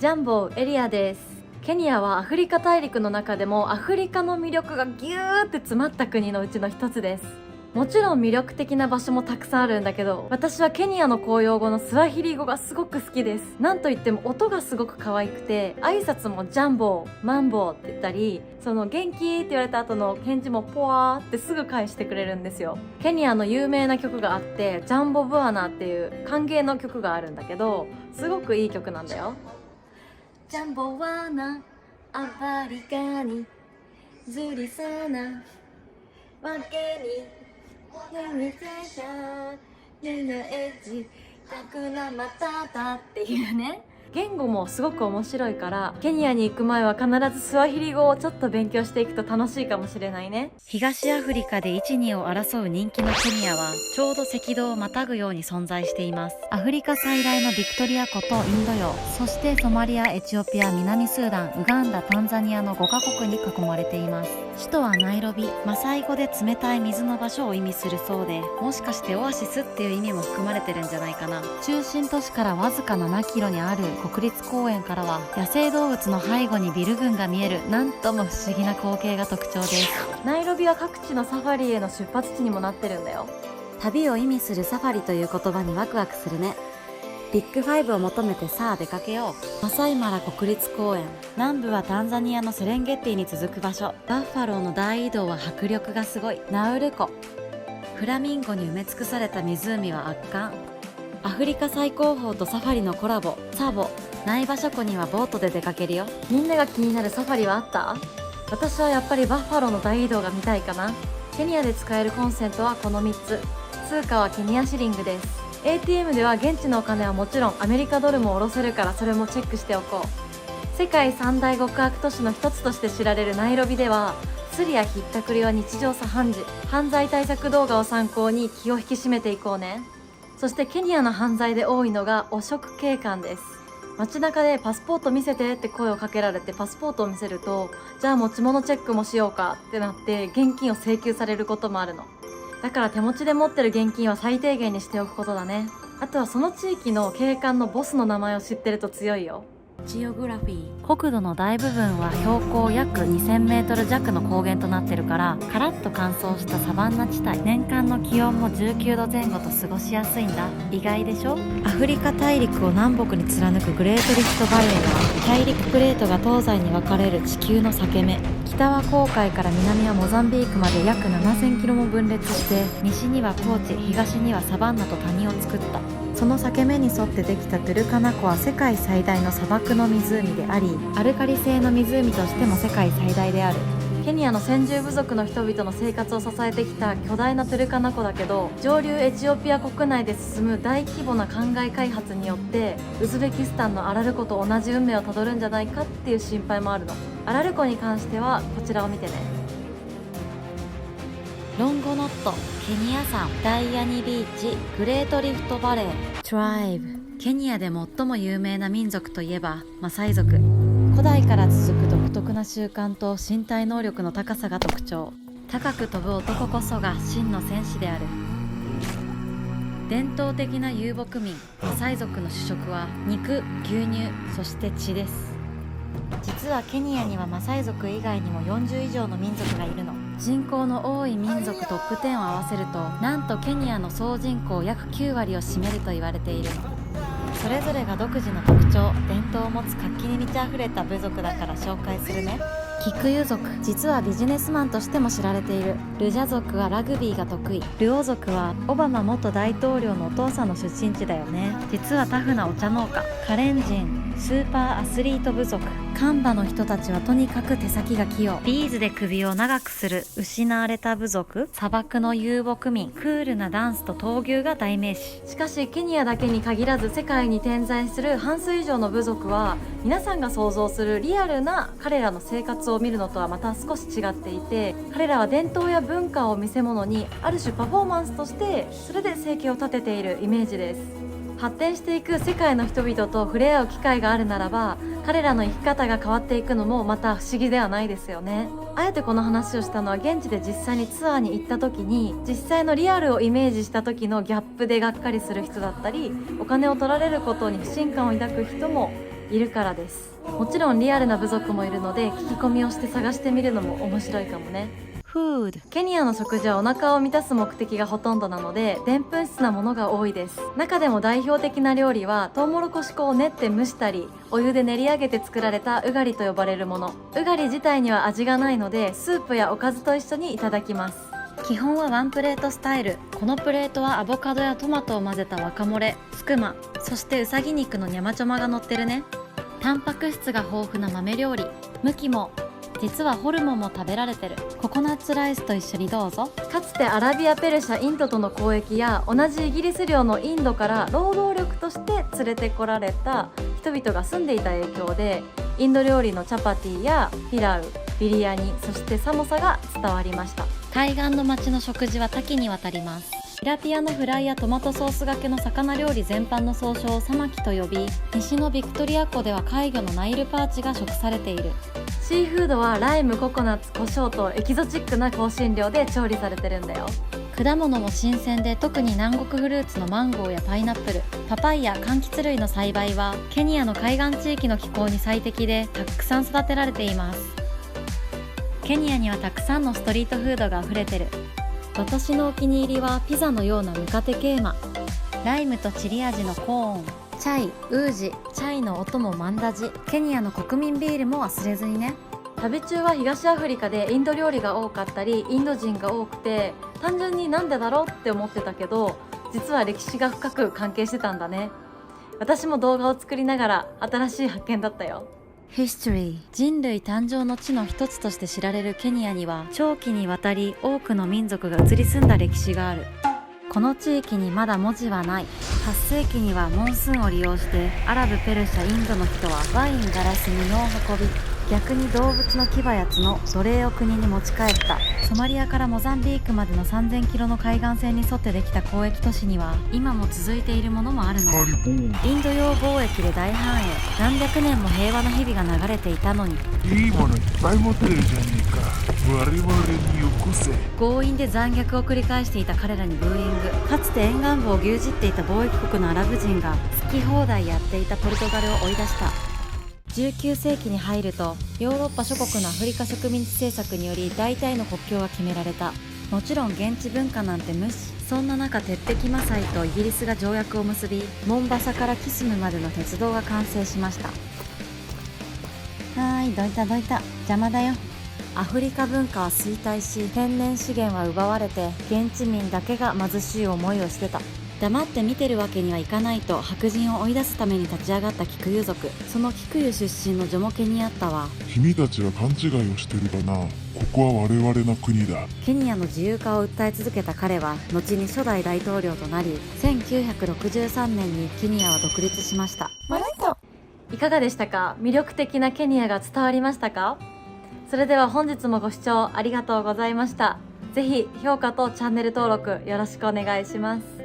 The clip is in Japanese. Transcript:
ジャンボエリアです。ケニアはアフリカ大陸の中でもアフリカの魅力がギューって詰まった国のうちの一つです。もちろん魅力的な場所もたくさんあるんだけど、私はケニアの公用語のスワヒリ語がすごく好きです。なんといっても音がすごく可愛くて、挨拶もジャンボー、マンボーって言ったり、その元気って言われた後の返事もポワーってすぐ返してくれるんですよ。ケニアの有名な曲があって、ジャンボブアナっていう歓迎の曲があるんだけど、すごくいい曲なんだよ。ジャンボワナアバリカにズリサナわけに眠せたねがエッジたくらまたたっていうね、言語もすごく面白いから、ケニアに行く前は必ずスワヒリ語をちょっと勉強していくと楽しいかもしれないね。東アフリカで 1,2 を争う人気のケニアはちょうど赤道をまたぐように存在しています。アフリカ最大のビクトリア湖とインド洋、そしてソマリア、エチオピア、南スーダン、ウガンダ、タンザニアの5カ国に囲まれています。首都はナイロビ、マサイ語で冷たい水の場所を意味するそうで、もしかしてオアシスっていう意味も含まれてるんじゃないかな。中心都市からわずか7キロにある国立公園からは野生動物の背後にビル群が見える、なんとも不思議な光景が特徴です。ナイロビは各地のサファリへの出発地にもなってるんだよ。旅を意味するサファリという言葉にワクワクするね。ビッグファイブを求めてさあ出かけよう。マサイマラ国立公園、南部はタンザニアのセレンゲティに続く場所。バッファローの大移動は迫力がすごい。ナウル湖、フラミンゴに埋め尽くされた湖は圧巻。アフリカ最高峰とサファリのコラボ、サボ。苗場諸湖にはボートで出かけるよ。みんなが気になるサファリはあった？私はやっぱりバッファローの大移動が見たいかな。ケニアで使えるコンセントはこの3つ。通貨はケニアシリングです。ATM では現地のお金はもちろんアメリカドルも下ろせるから、それもチェックしておこう。世界三大極悪都市の一つとして知られるナイロビでは、スリやひったくりは日常茶飯事。犯罪対策動画を参考に気を引き締めていこうね。そしてケニアの犯罪で多いのが汚職警官です。街中でパスポート見せてって声をかけられてパスポートを見せると、じゃあ持ち物チェックもしようかってなって現金を請求されることもあるの。だから手持ちで持ってる現金は最低限にしておくことだね。あとはその地域の警官のボスの名前を知ってると強いよ。ジオグラフィー、国土の大部分は標高約 2000m 弱の高原となってるから、カラッと乾燥したサバンナ地帯。年間の気温も19度前後と過ごしやすいんだ。意外でしょ。アフリカ大陸を南北に貫くグレートリフトバレーは、大陸プレートが東西に分かれる地球の裂け目。北は紅海から南はモザンビークまで約7000キロも分裂して、西には高地、東にはサバンナと谷を作った。その裂け目に沿ってできたトゥルカナ湖は世界最大の砂漠の湖であり、アルカリ性の湖としても世界最大である。ケニアの先住部族の人々の生活を支えてきた巨大なトゥルカナ湖だけど、上流エチオピア国内で進む大規模な灌漑開発によってウズベキスタンのアラル湖と同じ運命をたどるんじゃないかっていう心配もあるの。アラル湖に関してはこちらを見てね。ロンゴノット、ケニア山、ダイアニビーチ、グレートリフトバレー、トライブ。ケニアで最も有名な民族といえばマサイ族。古代から続く独特な習慣と身体能力の高さが特徴。高く飛ぶ男こそが真の戦士である。伝統的な遊牧民マサイ族の主食は肉、牛乳、そして血です。実はケニアにはマサイ族以外にも40以上の民族がいるの。人口の多い民族トップ10を合わせると、なんとケニアの総人口約9割を占めると言われているの。それぞれが独自の特徴、伝統を持つ活気に満ち溢れた部族だから紹介するね。キクユ族、実はビジネスマンとしても知られている。ルジャ族はラグビーが得意。ルオ族はオバマ元大統領のお父さんの出身地だよね。実はタフなお茶農家。カレン人、スーパーアスリート部族。カンバの人たちはとにかく手先が器用。ビーズで首を長くする失われた部族。砂漠の遊牧民。クールなダンスと闘牛が代名詞。しかしケニアだけに限らず世界に点在する半数以上の部族は、皆さんが想像するリアルな彼らの生活を見るのとはまた少し違っていて、彼らは伝統や文化を見せ物にある種パフォーマンスとしてそれで生計を立てているイメージです。発展していく世界の人々と触れ合う機会があるならば、彼らの生き方が変わっていくのもまた不思議ではないですよね。あえてこの話をしたのは、現地で実際にツアーに行った時に実際のリアルをイメージした時のギャップでがっかりする人だったり、お金を取られることに不信感を抱く人もいるからです。もちろんリアルな部族もいるので、聞き込みをして探してみるのも面白いかもね。ケニアの食事はお腹を満たす目的がほとんどなので、でんぷん質なものが多いです。中でも代表的な料理はトウモロコシ粉を練って蒸したり、お湯で練り上げて作られたウガリと呼ばれるもの。ウガリ自体には味がないので、スープやおかずと一緒にいただきます。基本はワンプレートスタイル。このプレートはアボカドやトマトを混ぜたワカモレ、スクマ、そしてウサギ肉のニャマチョマが乗ってるね。タンパク質が豊富な豆料理、ムキも。実はホルモンも食べられてる。ココナッツライスと一緒にどうぞ。かつてアラビア、ペルシャ、インドとの交易や、同じイギリス領のインドから労働力として連れてこられた人々が住んでいた影響で、インド料理のチャパティやピラウ、ビリヤニ、そしてサモサが伝わりました。対岸の町の食事は多岐にわたります。ティラピアのフライやトマトソースがけの魚料理全般の総称をサマキと呼び、西のビクトリア湖では怪魚のナイルパーチが食されている。シーフードはライム、ココナッツ、胡椒とエキゾチックな香辛料で調理されてるんだよ。果物も新鮮で、特に南国フルーツのマンゴーやパイナップル、パパイヤ、柑橘類の栽培はケニアの海岸地域の気候に最適で、たくさん育てられています。ケニアにはたくさんのストリートフードがあふれてる。私のお気に入りはピザのようなムカテケーマ、ライムとチリ味のコーン、チャイ、ウージ、チャイのお供マンダジ、ケニアの国民ビールも忘れずにね。旅中は東アフリカでインド料理が多かったり、インド人が多くて、単純になんでだろうって思ってたけど、実は歴史が深く関係してたんだね。私も動画を作りながら新しい発見だったよ。History。 人類誕生の地の一つとして知られるケニアには、長期にわたり多くの民族が移り住んだ歴史がある。この地域にまだ文字はない。8世紀にはモンスーンを利用してアラブ、ペルシャ、インドの人はワイン、ガラス、布を運び、逆に動物の牙や角、奴隷を国に持ち帰った。ソマリアからモザンビークまでの3000キロの海岸線に沿ってできた交易都市には今も続いているものもあるのだ。インド洋貿易で大繁栄、何百年も平和な日々が流れていたのに、いいものいっぱい持ってるじゃねえか。我々によこせ。強引で残虐を繰り返していた彼らにブーイング。かつて沿岸部を牛耳っていた貿易国のアラブ人が好き放題やっていたポルトガルを追い出した。19世紀に入るとヨーロッパ諸国のアフリカ植民地政策により大体の国境が決められた。もちろん現地文化なんて無視。そんな中、鉄壁マサイとイギリスが条約を結び、モンバサからキスムまでの鉄道が完成しました。どいた邪魔だよ。アフリカ文化は衰退し、天然資源は奪われて、現地民だけが貧しい思いをしてた。黙って見てるわけにはいかないと白人を追い出すために立ち上がったキクユ族。そのキクユ出身のジョモケニアッタは、君たちは勘違いをしてるかな。ここは我々の国だ。ケニアの自由化を訴え続けた彼は後に初代大統領となり、1963年にケニアは独立しました。いかがでしたか？魅力的なケニアが伝わりましたか？それでは本日もご視聴ありがとうございました。ぜひ評価とチャンネル登録よろしくお願いします。